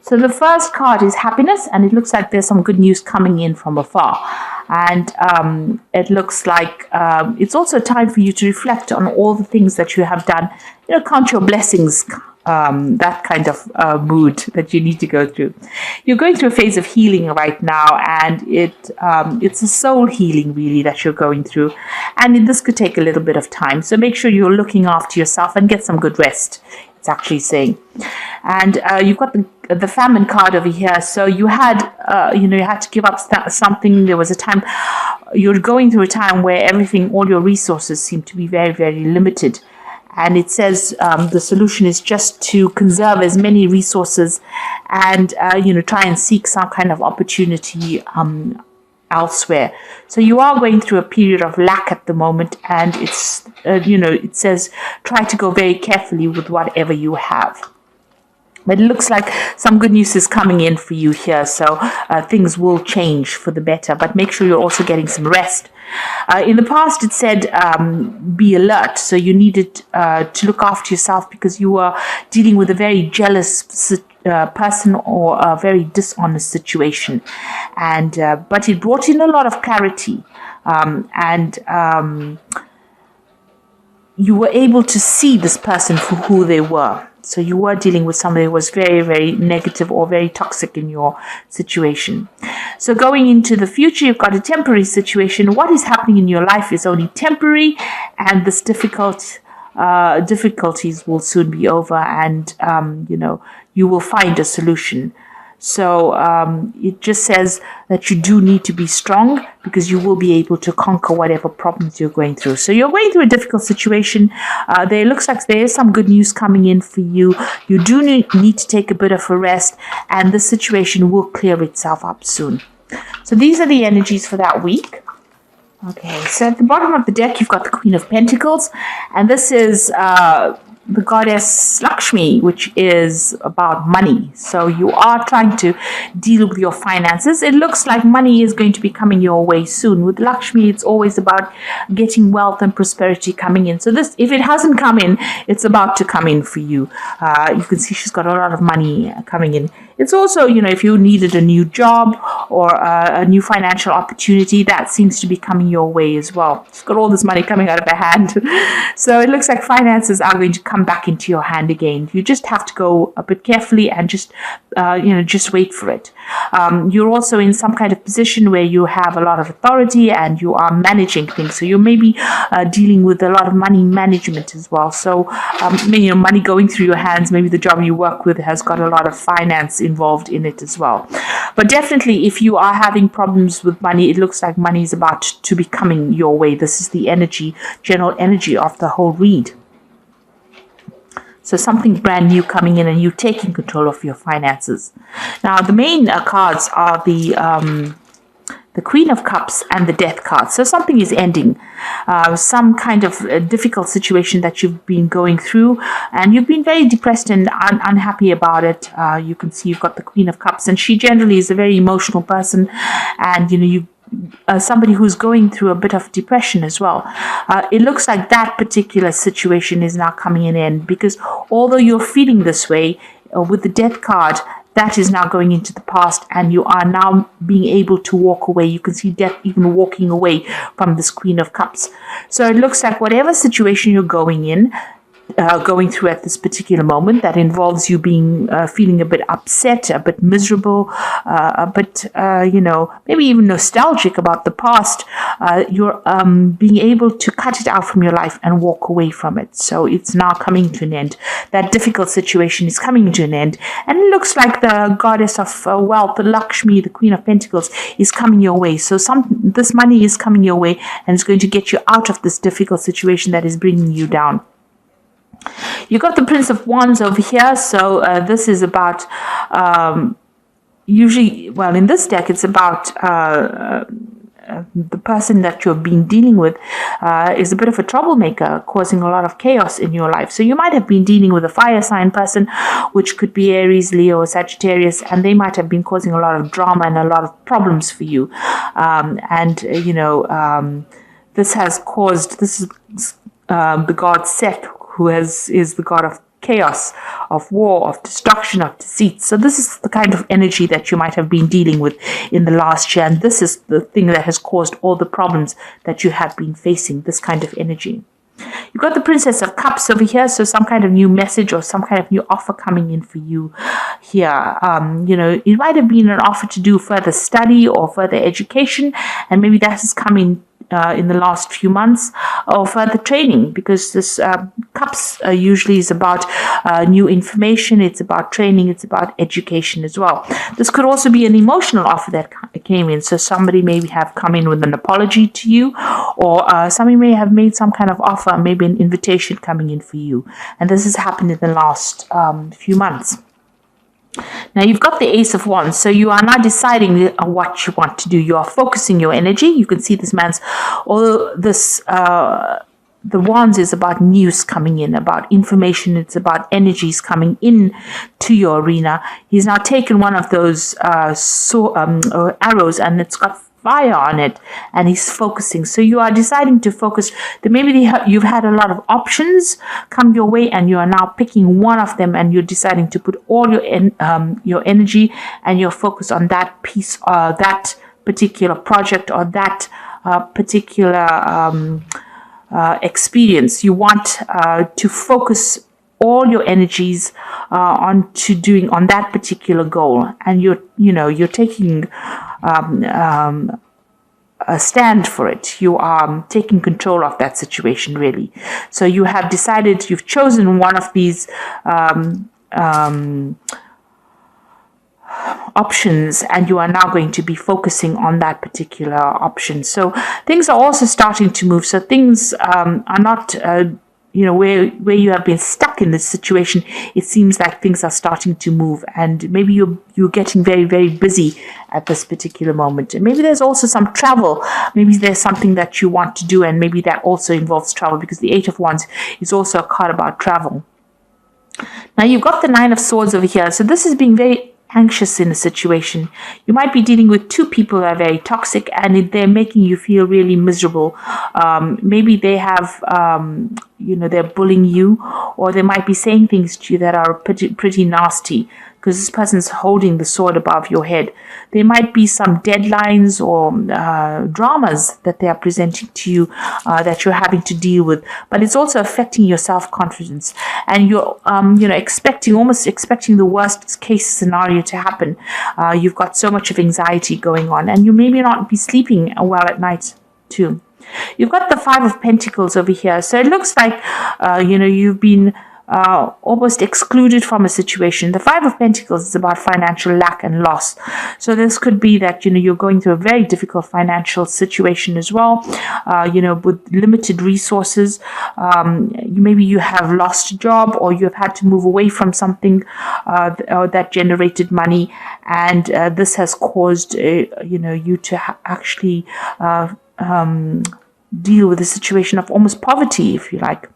So the first card is happiness, and it looks like there's some good news coming in from afar. And it looks like it's also time for you to reflect on all the things that you have done. Count your blessings, that kind of mood that you need to go through. You're going through a phase of healing right now, and it's a soul healing really that you're going through. And this could take a little bit of time. So make sure you're looking after yourself and get some good rest. It's actually saying. And you've got the famine card over here. So you had to give up something. There was a time you're going through a time where all your resources seem to be very, very limited. And it says the solution is just to conserve as many resources and, try and seek some kind of opportunity elsewhere. So you are going through a period of lack at the moment, and it's, it says try to go very carefully with whatever you have. But it looks like some good news is coming in for you here. So things will change for the better, but make sure you're also getting some rest. In the past, it said be alert. So you needed to look after yourself because you were dealing with a very jealous person or a very dishonest situation. And but it brought in a lot of clarity. And you were able to see this person for who they were. So you were dealing with somebody who was very, very negative or very toxic in your situation. So going into the future, you've got a temporary situation. What is happening in your life is only temporary, and this difficulties will soon be over, and you will find a solution. So it just says that you do need to be strong because you will be able to conquer whatever problems you're going through. So you're going through a difficult situation. There looks like there is some good news coming in for you. You do need to take a bit of a rest, and the situation will clear itself up soon. So these are the energies for that week. Okay, so at the bottom of the deck, you've got the Queen of Pentacles, and this is the goddess Lakshmi, which is about money. So you are trying to deal with your finances. It looks like money is going to be coming your way soon. With Lakshmi, it's always about getting wealth and prosperity coming in. So this, if it hasn't come in, it's about to come in for you. You can see she's got a lot of money coming in. It's also, if you needed a new job or a new financial opportunity, that seems to be coming your way as well. She's got all this money coming out of her hand. So it looks like finances are going to come back into your hand again. You just have to go a bit carefully and just wait for it. You're also in some kind of position where you have a lot of authority and you are managing things. So you may be dealing with a lot of money management as well. So, money going through your hands. Maybe the job you work with has got a lot of finance involved in it as well. But definitely, if you are having problems with money, it looks like money is about to be coming your way. This is the general energy of the whole read. So something brand new coming in and you taking control of your finances. Now, the main cards are the Queen of Cups and the Death card. So something is ending. Some kind of difficult situation that you've been going through, and you've been very depressed and unhappy about it. You can see you've got the Queen of Cups, and she generally is a very emotional person, and somebody who's going through a bit of depression as well. It looks like that particular situation is now coming in end, because although you're feeling this way with the Death card, that is now going into the past, and you are now being able to walk away. You can see Death even walking away from this Queen of Cups. So it looks like whatever situation you're going through at this particular moment that involves you being feeling a bit upset, a bit miserable, a bit maybe even nostalgic about the past, you're being able to cut it out from your life and walk away from it. So it's now coming to an end. That difficult situation is coming to an end, and it looks like the goddess of wealth, the Lakshmi, the Queen of Pentacles, is coming your way. So this money is coming your way, and it's going to get you out of this difficult situation that is bringing you down. You got the Prince of Wands over here. So this is about in this deck, it's about the person that you've been dealing with is a bit of a troublemaker, causing a lot of chaos in your life. So you might have been dealing with a fire sign person, which could be Aries, Leo, or Sagittarius, and they might have been causing a lot of drama and a lot of problems for you. This has caused, this is the god Seth, who is the god of chaos, of war, of destruction, of deceit. So this is the kind of energy that you might have been dealing with in the last year. And this is the thing that has caused all the problems that you have been facing, this kind of energy. You've got the Princess of Cups over here, so some kind of new message or some kind of new offer coming in for you here. It might have been an offer to do further study or further education, and maybe that has come in the last few months, or further training, because this cups usually is about new information, it's about training, it's about education as well. This could also be an emotional offer that came in, so somebody may have come in with an apology to you, or somebody may have made some kind of offer, maybe an invitation coming in for you, and this has happened in the last few months. Now you've got the Ace of Wands, so you are now deciding what you want to do. You are focusing your energy. You can see this man's, although this, the Wands is about news coming in, about information, it's about energies coming in to your arena. He's now taken one of those arrows, and it's got fire on it, and he's focusing. So you are deciding to focus. Maybe you've had a lot of options come your way, and you are now picking one of them, and you're deciding to put all your energy and your focus on that piece, that particular project, or that particular experience. You want to focus all your energies on that particular goal, and you're taking a stand for it. You are taking control of that situation, really. So you have decided, you've chosen one of these options, and you are now going to be focusing on that particular option. So things are also starting to move. So things are not where you have been stuck in this situation. It seems like things are starting to move, and maybe you're getting very, very busy at this particular moment. And maybe there's also some travel. Maybe there's something that you want to do, and maybe that also involves travel, because the Eight of Wands is also a card about travel. Now you've got the Nine of Swords over here. So this is being very anxious in a situation. You might be dealing with two people that are very toxic, and they're making you feel really miserable. Maybe they have, they're bullying you, or they might be saying things to you that are pretty nasty, because this person's holding the sword above your head. There might be some deadlines or dramas that they are presenting to you that you're having to deal with, but it's also affecting your self-confidence, and you're almost expecting the worst case scenario to happen. You've got so much of anxiety going on, and you maybe not be sleeping well at night too. You've got the Five of Pentacles over here, so it looks like you've been almost excluded from a situation. The Five of Pentacles is about financial lack and loss. So this could be that, you're going through a very difficult financial situation as well, with limited resources. Maybe you have lost a job, or you have had to move away from something that generated money, and this has caused, you to actually deal with a situation of almost poverty, if you like.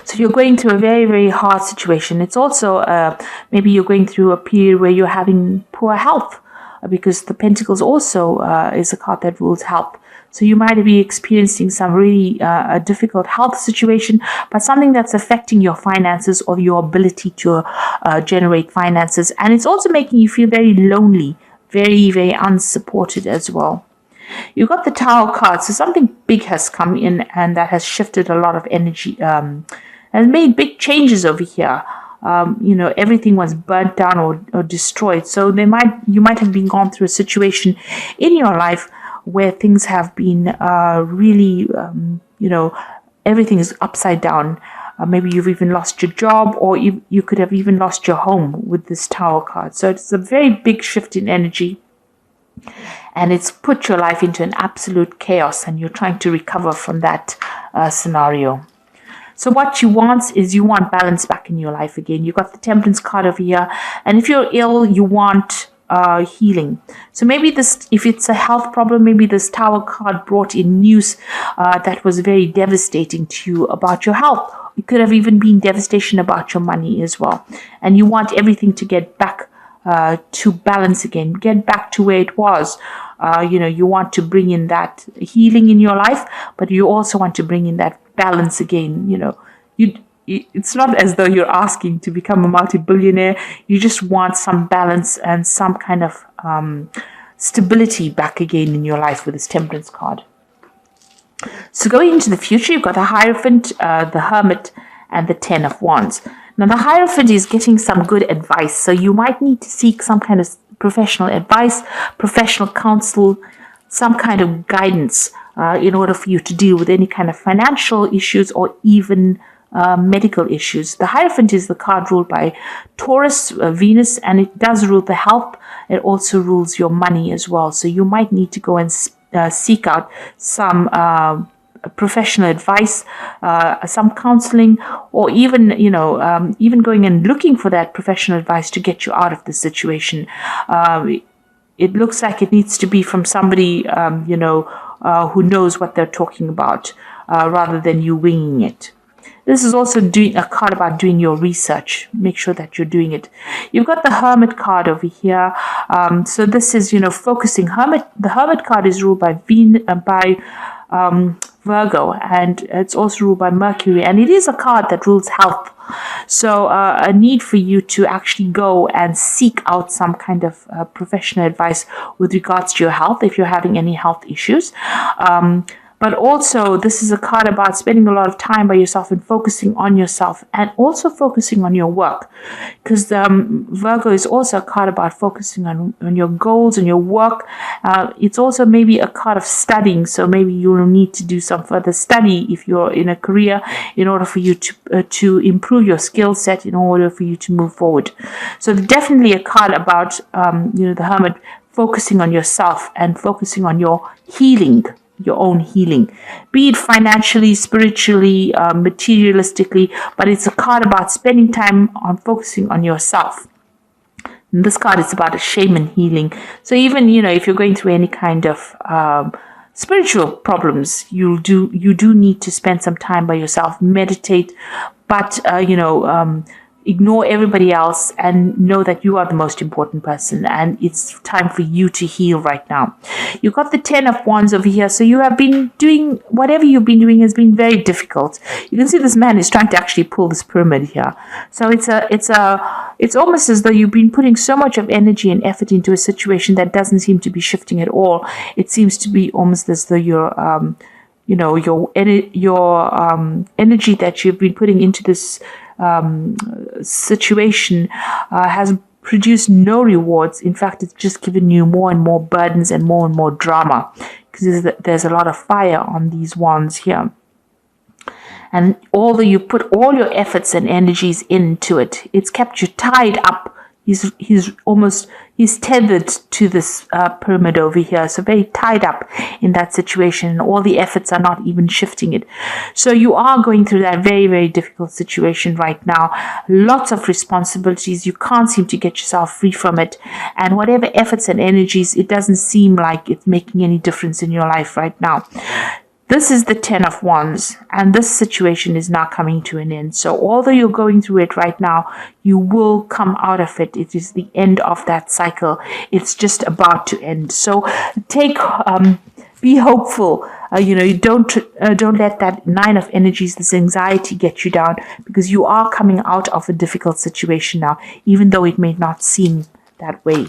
So you're going through a very, very hard situation. It's also maybe you're going through a period where you're having poor health, because the Pentacles also is a card that rules health. So you might be experiencing some really difficult health situation, but something that's affecting your finances or your ability to generate finances. And it's also making you feel very lonely, very, very unsupported as well. You've got the Tower card, so something big has come in, and that has shifted a lot of energy, and made big changes over here. Everything was burnt down or destroyed. So you might have been gone through a situation in your life where things have been really, everything is upside down. Maybe you've even lost your job, or you could have even lost your home with this Tower card. So it's a very big shift in energy. And it's put your life into an absolute chaos, and you're trying to recover from that scenario. So what you want is balance back in your life again. You've got the Temperance card over here, and if you're ill, you want healing. So maybe if it's a health problem, maybe this Tower card brought in news that was very devastating to you about your health. It could have even been devastation about your money as well, and you want everything to get back to balance again, get back to where it was. You want to bring in that healing in your life, but you also want to bring in that balance again. it's not as though you're asking to become a multi-billionaire. You just want some balance and some kind of stability back again in your life with this Temperance card. So going into the future, you've got the Hierophant, the Hermit, and the Ten of Wands. Now, the Hierophant is getting some good advice. So you might need to seek some kind of professional advice, professional counsel, some kind of guidance in order for you to deal with any kind of financial issues or even medical issues. The Hierophant is the card ruled by Taurus, Venus, and it does rule the health. It also rules your money as well. So you might need to go and seek out some professional advice, some counseling, or even, even going and looking for that professional advice to get you out of the situation. It looks like it needs to be from somebody, who knows what they're talking about, rather than you winging it. This is also doing a card about doing your research. Make sure that you're doing it. You've got the Hermit card over here. So this is, focusing. The Hermit card is ruled by Virgo, and it's also ruled by Mercury. And it is a card that rules health. So a need for you to actually go and seek out some kind of professional advice with regards to your health if you're having any health issues. But also, this is a card about spending a lot of time by yourself and focusing on yourself and also focusing on your work. Because Virgo is also a card about focusing on your goals and your work. It's also maybe a card of studying. So maybe you will need to do some further study if you're in a career in order for you to improve your skill set, in order for you to move forward. So definitely a card about, the Hermit focusing on yourself and focusing on your healing. Your own healing, be it financially, spiritually, materialistically, but it's a card about spending time on focusing on yourself. And this card is about a shaman healing. So even, if you're going through any kind of spiritual problems, you do need to spend some time by yourself, meditate, but, ignore everybody else and know that you are the most important person, and it's time for you to heal right now. You've got the Ten of Wands over here. So you have been doing, whatever you've been doing has been very difficult. You can see this man is trying to actually pull this pyramid here. So it's almost as though you've been putting so much of energy and effort into a situation that doesn't seem to be shifting at all. It seems to be almost as though your energy that you've been putting into this situation has produced no rewards. In fact, it's just given you more and more burdens and more drama, because there's a lot of fire on these wands here. And although you put all your efforts and energies into it, it's kept you tied up. He's tethered to this pyramid over here, so very tied up in that situation, and all the efforts are not even shifting it. So you are going through that very, very difficult situation right now. Lots of responsibilities. You can't seem to get yourself free from it, and whatever efforts and energies, it doesn't seem like it's making any difference in your life right now. This is the Ten of Wands, and this situation is now coming to an end. So although you're going through it right now, you will come out of it. It is the end of that cycle. It's just about to end. So be hopeful. You don't let that Nine of Energies, this anxiety, get you down, because you are coming out of a difficult situation now, even though it may not seem that way.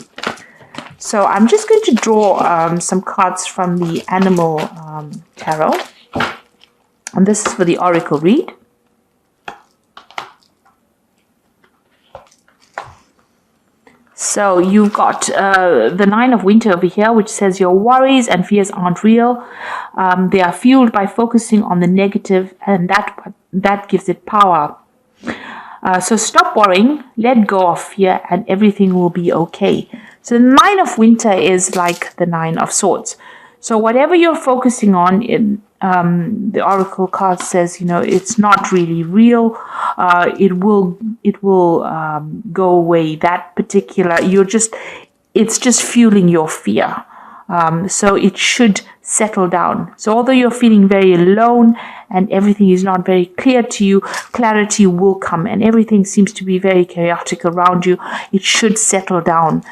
So I'm just going to draw some cards from the Animal Tarot. And this is for the Oracle read. So you've got the Nine of Winter over here, which says your worries and fears aren't real. They are fueled by focusing on the negative, and that gives it power. So stop worrying, let go of fear, and everything will be okay. So the Nine of Winter is like the Nine of Swords. So whatever you're focusing on, the Oracle card says, it's not really real. It will go away. That particular, it's just fueling your fear. So it should settle down. So although you're feeling very alone and everything is not very clear to you, clarity will come, and everything seems to be very chaotic around you. It should settle down.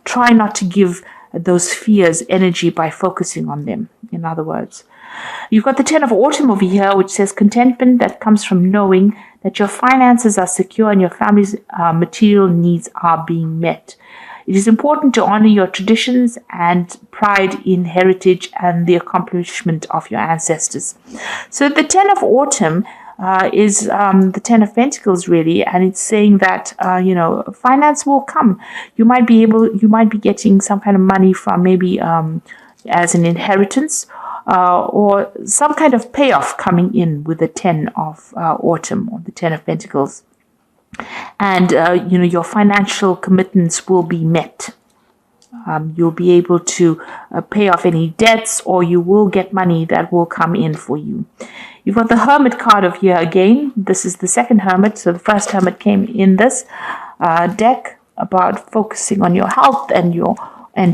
Try not to give those fears energy by focusing on them, in other words. You've got the 10 of Autumn over here, which says contentment that comes from knowing that your finances are secure and your family's material needs are being met. It is important to honor your traditions and pride in heritage and the accomplishment of your ancestors. So the 10 of Autumn is the 10 of Pentacles, really, and it's saying that finance will come. You might be getting some kind of money from maybe as an inheritance, or some kind of payoff coming in with the 10 of Autumn, or the 10 of Pentacles. And your financial commitments will be met. You'll be able to pay off any debts, or you will get money that will come in for you. You've got the Hermit card of here again. This is the second Hermit. So the first Hermit came in this deck about focusing on your health and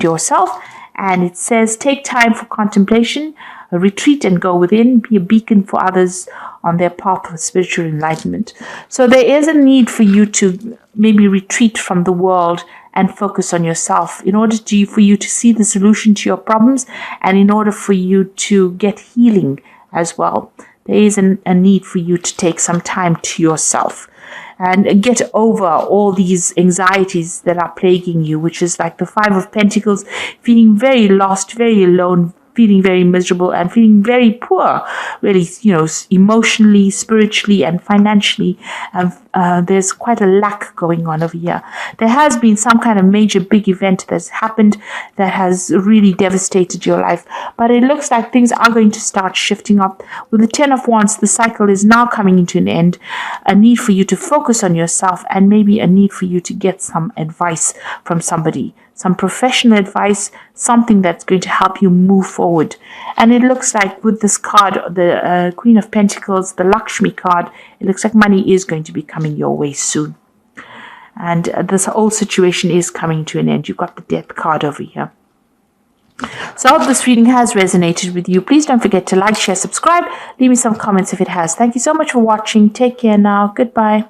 yourself. And it says, take time for contemplation, retreat and go within, be a beacon for others on their path of spiritual enlightenment. So there is a need for you to maybe retreat from the world and focus on yourself in order for you to see the solution to your problems, and in order for you to get healing as well. There is a need for you to take some time to yourself and get over all these anxieties that are plaguing you, which is like the 5 of Pentacles, feeling very lost, very alone, feeling very miserable, and feeling very poor, really, emotionally, spiritually, and financially. There's quite a lack going on over here. There has been some kind of major big event that's happened that has really devastated your life, but it looks like things are going to start shifting up. With the 10 of Wands, the cycle is now coming into an end. A need for you to focus on yourself, and maybe a need for you to get some advice from somebody, some professional advice, something that's going to help you move forward. And it looks like with this card, the Queen of Pentacles, the Lakshmi card, it looks like money is going to be coming your way soon. And this whole situation is coming to an end. You've got the Death card over here. So I hope this reading has resonated with you. Please don't forget to like, share, subscribe. Leave me some comments if it has. Thank you so much for watching. Take care now. Goodbye.